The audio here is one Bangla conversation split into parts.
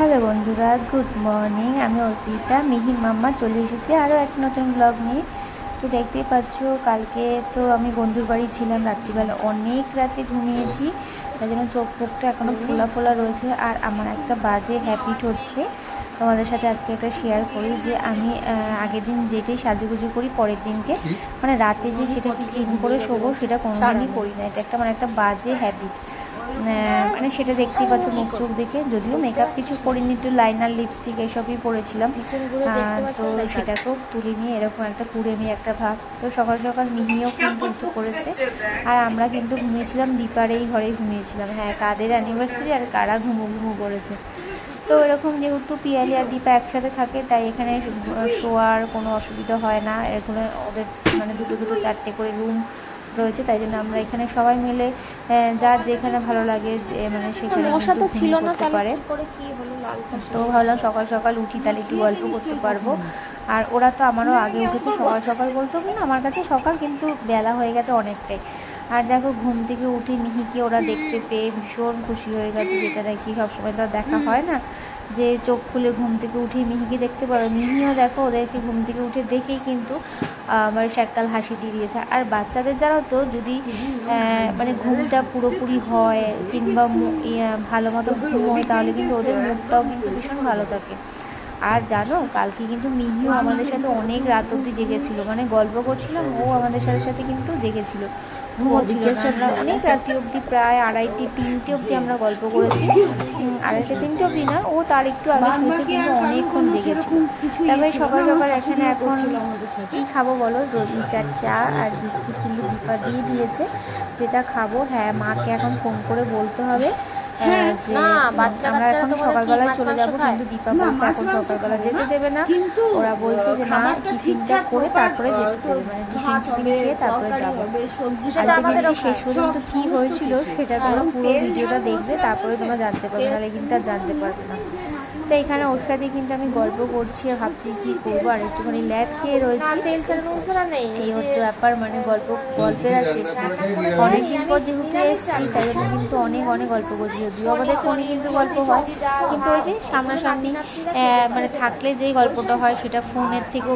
হ্যালো বন্ধুরা, গুড মর্নিং। আমি অর্পিতা। মিহির মাম্মা চলে এসেছে আরও এক নতুন ব্লগ নিয়ে। তো দেখতেই পাচ্ছ, কালকে তো আমি বন্ধুর বাড়ি ছিলাম। রাত্রিবেলা অনেক রাতে ঘুমিয়েছি, তাই জন্য চোখ মুখটা এখনও ফোলা ফোলা রয়েছে। আর আমার একটা বাজে হ্যাবিট হচ্ছে, তোমাদের সাথে আজকে এটা শেয়ার করি, যে আমি আগের দিন যেটাই সাজুগুজু করি পরের দিনকে মানে রাতে যে সেটাকে ক্লিন করে শোবো, সেটা কোনোদিনই করি না। এটা একটা বাজে হ্যাবিট। মানে সেটা দেখতেই পাচ্ছ মুখ চোখ দেখে। যদিও মেকআপ কিছু করিনি, একটু লাইনার লিপস্টিক এসবই পরেছিলাম, তো সেটাকেও তুলে নিয়ে এরকম একটা কুড়েমি একটা ভাব। তো সকাল সকাল মিহিও কিন্তু একটু করেছে। আর আমরা কিন্তু ঘুমিয়েছিলাম দীপার এই ঘরেই ঘুমিয়েছিলাম। হ্যাঁ, কাদের অ্যানিভার্সারি আর কারা ঘুমু ঘুমু করেছে। তো এরকম যেহেতু পিয়ালি আর দীপা একসাথে থাকে, তাই এখানে শোয়ার কোনো অসুবিধা হয় না। এখানে ওদের মানে দুটো দুটো চারটে করে রুম রয়েছে, তাই জন্য আমরা এখানে সবাই মিলে যার যেখানে ভালো লাগে যে মানে সেখানে ছিল না পারে। তো ভাবলাম সকাল সকাল উঠি, তাহলে একটু গল্প করতে পারবো। আর ওরা তো আমারও আগে উঠেছে। সকাল সকাল বলতো কিনা আমার কাছে সকাল, কিন্তু বেলা হয়ে গেছে অনেকটাই। আর দেখো, ঘুম থেকে উঠে মিহিকে ওরা দেখতে পেয়ে ভীষণ খুশি হয়ে গেছে, যেটা নাকি সবসময় তো দেখা হয় না, যে চোখ খুলে ঘুম থেকে উঠে মিহিকে দেখতে পারো। মিহিও দেখো ওদেরকে ঘুম থেকে উঠে দেখেই কিন্তু মানে এককাল হাসি দিয়ে দিয়েছে। আর বাচ্চাদের জানো তো, যদি মানে ঘুমটা পুরোপুরি হয় কিংবা ভালো মতো ঘুম হয়, তাহলে কিন্তু ওদের মুখটাও কিন্তু ভীষণ ভালো থাকে। আর জানো, কালকে কিন্তু মিহিও আমাদের সাথে অনেক রাত অবধি জেগেছিল, মানে গল্প করছিলাম, ও আমাদের সাথে সাথে কিন্তু জেগেছিল, ঘুমোচ্ছিল না। আমরা অনেক রাত্রি অবধি, প্রায় 2:30-3টে অবধি আমরা গল্প করেছি। 2:30-3টে অবধি না, ও তার একটু আগে শুয়েছে, কিন্তু অনেকক্ষণ জেগেছিল। তারপরে সকাল সকাল এখানে এখন কী খাবো বলো? রোজিকার চা আর বিস্কিট কিন্তু দীপা দিয়ে দিয়েছে, যেটা খাবো। হ্যাঁ, মাকে এখন ফোন করে বলতে হবে যে আমরা এখন সকালবেলায় চলে যাবো, কিন্তু দীপা বলছে এখন সকালবেলা যেতে দেবে না। ওরা বলছে যে না, টিফিনটা করে তারপরে যেতে দেবে, মানে টিফিন খেয়ে তারপরে যাবো। আলটিমেটলি শেষ পর্যন্ত কী হয়েছিল সেটা তোমরা পুরো ভিডিওটা দেখবে, তারপরে তোমরা জানতে পারবে, নাহলে কিন্তু আর জানতে পারবে না। তো এখানে ওর সাথে কিন্তু আমি গল্প করছি আর ভাবছি কী করবো, আর একটুখানি ল্যাদ খেয়ে রয়েছি। এই হচ্ছে ব্যাপার, মানে গল্পের আর শেষ না। অনেকদিন পর যেহেতু এসেছি, তাই জন্য কিন্তু অনেক গল্প করছি। যদিও আমাদের ফোনে কিন্তু গল্প হয়, কিন্তু ওই যে সামনাসামনি মানে থাকলে যেই গল্পটা হয়, সেটা ফোনের থেকেও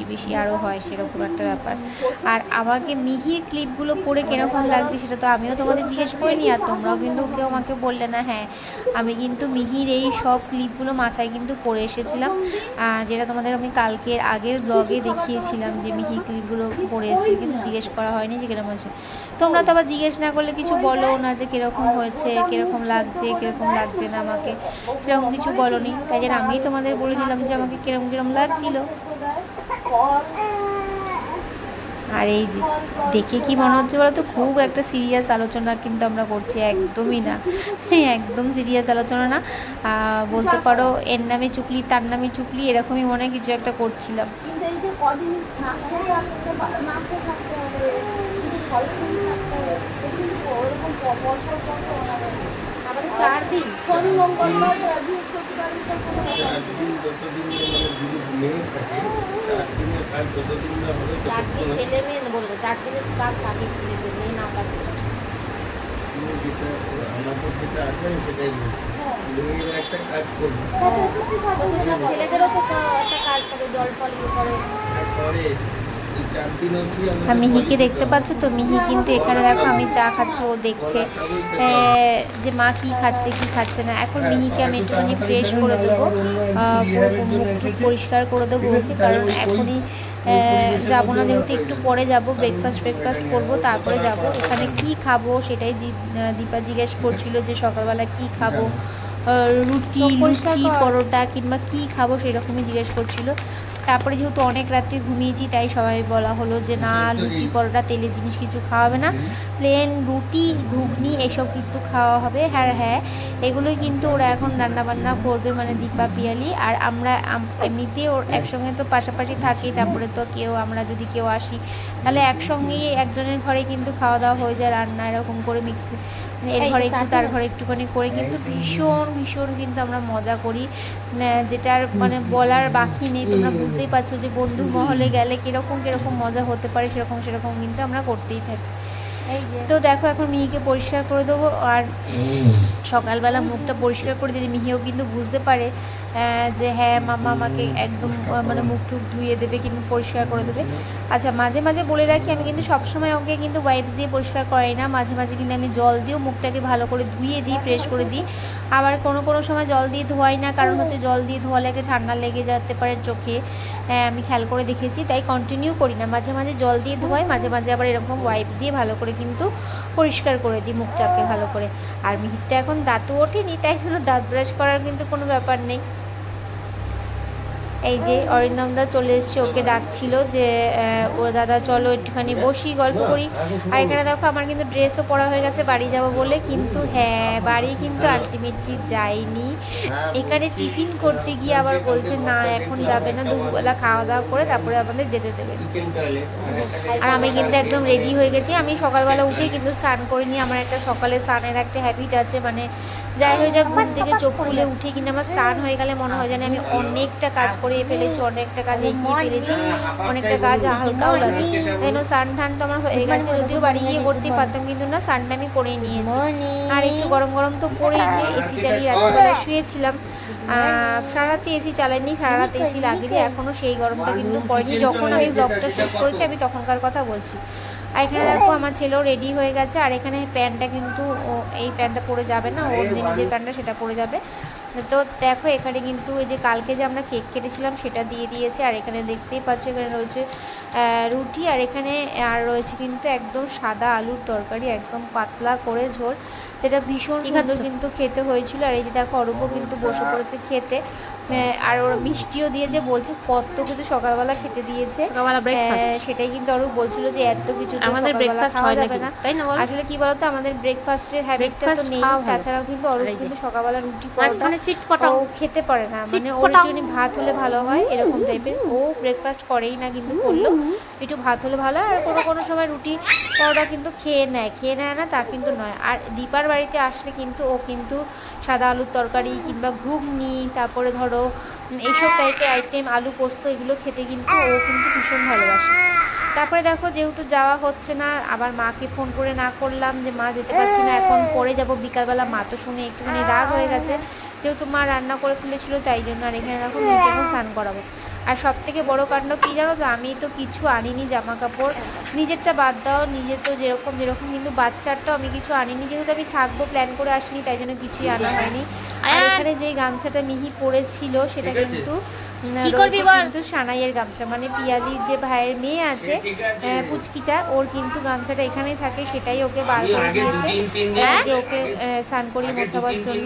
বেশি আরও হয়, সেরকম একটা ব্যাপার। আর আমাকে মিহির ক্লিপগুলো পরে কিরকম লাগছে সেটা তো আমিও তোমাদের জিজ্ঞেস করিনি, আর তোমরাও কিন্তু কেউ আমাকে বললে না। হ্যাঁ, আমি কিন্তু মিহির এই সব ক্লিপগুলো মাথায় কিন্তু পরে এসেছিলাম, যেটা তোমাদের আমি কালকের আগের ব্লগে দেখিয়েছিলাম, যে মিহির ক্লিপগুলো পরে এসেছি, কিন্তু জিজ্ঞেস করা হয়নি যে কিরকম হয়েছে। তোমরা তো আবার জিজ্ঞেস না করলে কিছু বলো না, যে কীরকম হয়েছে, কীরকম লাগছে না, আমাকে সেরকম কিছু বলোনি। তাই জন্য আমি তোমাদের বলে দিলাম যে আমাকে কিরম লাগছিল। আর এই যে দেখে কি মনে হচ্ছে বলো তো, খুব একটা সিরিয়াস আলোচনা কিন্তু আমরা করছি, একদমই না, একদম সিরিয়াস আলোচনা না। বলতে পারো এর নামে চুকলি তার নামে চুকলি, এরকমই মনে হয় কিছু একটা করছিলাম। কিন্তু এই যে কদিন আমাদের 4 দিন, শনি মঙ্গলবার বৃহস্পতিবার, 4 দিন ছেলে মেয়ে বলবো, 4 দিনের কাজ থাকে, ছেলেদের মেয়ে না থাকে। ছেলেদেরও তো একটা কাজ থাকে, জল ফল ইয়ে করে। আর মিহিকে দেখতে পাচ্ছ তো, মিহি কিন্তু এখানে দেখো আমি চা খাচ্ছি, ও দেখছে যে মা কি খাচ্ছে না। এখন মিহিকে আমি একটুখানি ফ্রেশ করে দেবো, মুখ পরিষ্কার করে দেবো ওকে, কারণ এখনই যাবো না, যেহেতু একটু পরে যাবো, ব্রেকফাস্ট করবো, তারপরে যাব। এখানে কি খাবো সেটাই দীপা জিজ্ঞেস করছিল, যে সকালবেলা কি খাবো, রুটি পরোটা কিংবা কি খাবো, সেরকমই জিজ্ঞেস করছিল। তারপরে যেহেতু অনেক রাত্রে ঘুমিয়েছি, তাই সবাই বলা হলো যে না, লুচি পরোটা তেলের জিনিস কিছু খাওয়া হবে না, প্লেন রুটি ঘুগনি এসব কিন্তু খাওয়া হবে। হ্যাঁ, এগুলোই কিন্তু ওরা এখন রান্নাবান্না করবে, মানে দীপা পিয়ালি। আর আমরা এমনিতে ওর একসঙ্গে তো পাশাপাশি থাকি, তারপরে তো আমরা যদি কেউ আসি, তাহলে একসঙ্গেই একজনের ঘরে কিন্তু খাওয়া দাওয়া হয়ে যায়, রান্না এরকম করে মিক্স, এর ঘরে একটু তার ঘরে একটুখানি করে, কিন্তু ভীষণ কিন্তু আমরা মজা করি, যেটার মানে বলার বাকি নেই। তোমরা বুঝতেই পারছো যে বন্ধু মহলে গেলে কিরকম মজা হতে পারে, সেরকম কিন্তু আমরা করতেই থাকি। তো দেখো এখন মিহিকে পরিষ্কার করে দেবো। আর সকালবেলা মুখটা পরিষ্কার করে দিলে মিহিও কিন্তু বুঝতে পারে যে হ্যাঁ মাম্মা আমাকে একদম মানে মুখ টুক ধুয়ে দেবে, কিন্তু পরিষ্কার করে দেবে। আচ্ছা, মাঝে মাঝে বলে রাখি আমি কিন্তু সবসময় ওকে কিন্তু ওয়াইপস দিয়ে পরিষ্কার করাই না, মাঝে মাঝে কিন্তু আমি জল দিয়েও মুখটাকে ভালো করে ধুয়ে দিই, ফ্রেশ করে দিই। আবার কোনো সময় জল দিয়ে ধোয়াই না, কারণ হচ্ছে জল দিয়ে ধোয়ালে একটা ঠান্ডা লেগে যেতে পারে চোখে, আমি খেয়াল করে দেখেছি, তাই কন্টিনিউ করি না। মাঝে মাঝে জল দিয়ে ধোয়াই, মাঝে মাঝে আবার এরকম ওয়াইপস দিয়ে ভালো করে কিন্তু পরিষ্কার করে দিই মুখটাকে ভালো করে। আর মিহিরটা এখন দাঁতও ওঠেনি, তাই জন্য দাঁত ব্রাশ করার কিন্তু কোনো ব্যাপার নেই। এই যে অরিন্দমদা চলে এসছে, ওকে ডাকছিল যে ও দাদা চলো একটুখানি বসি গল্প করি। আর এখানে দেখো আমার কিন্তু ড্রেসও পরা হয়ে গেছে বাড়ি যাব বলে, কিন্তু হ্যাঁ বাড়ি কিন্তু আলটিমেটলি যাইনি। এখানে টিফিন করতে গিয়ে আবার বলছে না এখন যাবে না, দুপুরবেলা খাওয়া দাওয়া করে তারপরে আমাদের যেতে দেবে। আর আমি কিন্তু একদম রেডি হয়ে গেছি। আমি সকালবেলা উঠে কিন্তু স্নান করিনি, আমার একটা সকালে স্নানের একটা হ্যাবিট আছে, মানে যাই হয়ে যাক ঘুম থেকে চোখ খুলে উঠে কিনা আমার স্নান হয়ে গেলে মনে হয় যেন আমি অনেকটা কাজ করে ফেলেছি, অনেকটা কাজ এগিয়ে ফেলেছি, অনেকটা কাজ হালকাও লাগে। তাই জন্য স্নান টান তো আমার হয়ে গেছে, যদিও বাড়ি গিয়ে করতেই পারতাম, কিন্তু না স্নানটা আমি করেই নিয়েছি। আর একটু গরম গরম তো পড়েছে, এসি চালিয়ে রাত্রিবেলা শুয়েছিলাম, সারা রাতে এসি চালাইনি, সারা রাতে এসি লাগিয়ে এখনও সেই গরমটা কিন্তু পড়েনি। যখন আমি ব্লগটা শুট করেছি আমি তখনকার কথা বলছি। আর এখানে দেখো আমার ছেলেও রেডি হয়ে গেছে। আর এখানে প্যান্টটা কিন্তু এই প্যান্টটা পরে যাবে না, ওর যে নিজের প্যান্টটা সেটা পরে যাবে। তো দেখো এখানে কিন্তু এই যে কালকে যে আমরা কেক কেটেছিলাম সেটা দিয়ে দিয়েছে। আর এখানে দেখতেই পাচ্ছ এখানে রয়েছে রুটি, আর এখানে আর রয়েছে কিন্তু একদম সাদা আলুর তরকারি, একদম পাতলা করে ঝোল, যেটা ভীষণ সুন্দর কিন্তু খেতে হয়েছিল। আর এই যে দেখো অরূপ কিন্তু বসে পড়েছে খেতে, আর ওরা মিষ্টিও দিয়েছে, বলছে কত কিছু সকালবেলা খেতে দিয়েছে, সেটাই কিন্তু অরূপ বলছিল যে এত কিছু আমাদের ব্রেকফাস্ট হয় না, তাই না? আসলে কি বলতো আমাদের ব্রেকফাস্টের হ্যাবিটটা তো নেই, তাছাড়াও কিন্তু অরূপ কিন্তু সকালবেলা রুটি পরোটা ও খেতে পারে না, মানে ওর জন্য ভাত হলে ভালো হয় এরকম টাইপের, ও ব্রেকফাস্ট করেই না, কিন্তু করলো একটু ভাত হলে ভালো হয়। আর কোনো সময় রুটি পরোটা কিন্তু খেয়ে নেয় না তা কিন্তু নয়। আর দীপার বাড়িতে আসলে কিন্তু ও কিন্তু সাদা আলুর তরকারি কিংবা ঘুগনি, তারপরে ধরো এইসব টাইপের আইটেম, আলু পোস্ত, এগুলো খেতে কিন্তু ও কিন্তু ভীষণ ভালোবাসে। তারপরে দেখো যেহেতু যাওয়া হচ্ছে না, আবার মাকে ফোন করে না করলাম যে মা যেতে পারছি না, এখন পরে যাব বিকালবেলা। মা তো শুনে একটুখানি রাগ হয়ে গেছে, যেহেতু মা রান্না করে ফেলেছিল তাই জন্য। আর এখানে দেখো নিজে এখন স্নান করাবো। আর সব থেকে বড়ো কাণ্ড কী জানো তো, আমি তো কিছু আনিনি জামা কাপড়, নিজেরটা বাদ দাও, নিজের তো যেরকম কিন্তু বাচ্চারটাও আমি কিছু আনিনি, যেহেতু আমি থাকবো প্ল্যান করে আসিনি, তাই জন্য কিছুই আনা হয়নি। আর এখানে যে গামছাটা মিহি পরেছিল সেটা কিন্তু কি করবি বল, কিন্তু সানাইয়ের গামছা, মানে পিয়ালির যে ভাইয়ের মেয়ে আছে পুচকিটা, ওর কিন্তু গামছাটা এখানেই থাকে, সেটাই ওকে বার করে দিয়েছে যে ওকে স্নান করিয়ে মোছাবার জন্য।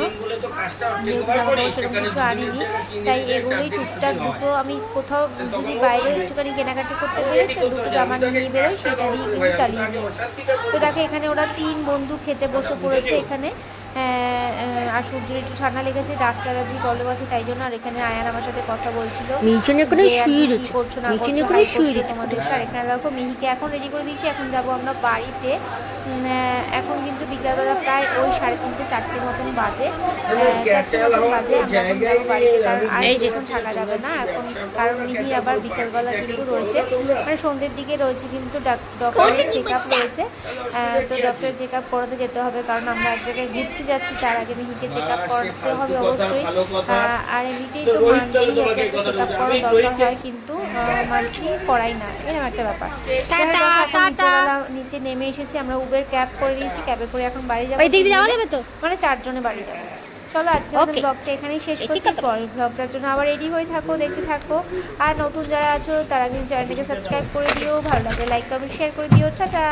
যেহেতু জামা কাপড় সেরকম কিছু আনিনি, তাই এগুলোই টুকটাক দুটো আমি কোথাও যদি বাইরে একটুখানি কেনাকাটি করতে পেরেছি, দুটো জামা নিয়ে বেরোই, সেটা দিয়ে কিন্তু চালিয়ে নিয়েছি। তো দেখো এখানে ওরা 3 বন্ধু খেতে বসে পড়েছে এখানে। আর সূর্যের একটু ঠান্ডা লেগেছে, ডাস্ট অ্যালার্জি প্রবলেম আছে তাই জন্য। আর এখানে আয়ান আমার সাথে কথা বলছিল করছো না তোমাদের। আর এখানে দেখো মিহিকে এখন রেডি করে দিয়েছি, এখন যাবো আমরা বাড়িতে। এখন কিন্তু বিকালবেলা প্রায় ওই 3:30 4টে মতন বাজে, 4টে মতন বাজে। আমরা এখন যাবো বাড়িতে, কারণ আর এখন থাকা যাবে না এখন, কারণ মিহি আবার বিকালবেলা কিন্তু রয়েছে, মানে সন্ধ্যের দিকে রয়েছে কিন্তু ডক্টরের চেক আপ রয়েছে। তো ডক্টরের চেক আপ করাতে যেতে হবে, কারণ আমরা এক জায়গায় ঘুরতে যাচ্ছি, তার আগে মিহিকে চেক আপ করাতে হবে অবশ্যই। আর এমনিতেই তো মান্থলি একটা চেক আপ করার দরকার হয়, কিন্তু মান্থলি করাই না, এরকম একটা ব্যাপার। নিচে নেমে এসেছি, আমরা উবের ক্যাব করে নিয়েছি, ক্যাবে করে এখন বাড়ি যাবো, মানে 4 জনে বাড়ি যাবো। চলো আজকে ব্লগটা এখানেই শেষ করছি, পরের ব্লগটার জন্য আবার রেডি হয়ে থাকো, দেখতে থাকো। আর নতুন যারা আছো তারা কিন্তু চ্যানেলটাকে সাবস্ক্রাইব করে দিও, ভালো লাগলে লাইক কমেন্ট শেয়ার করে দিও। টাটা।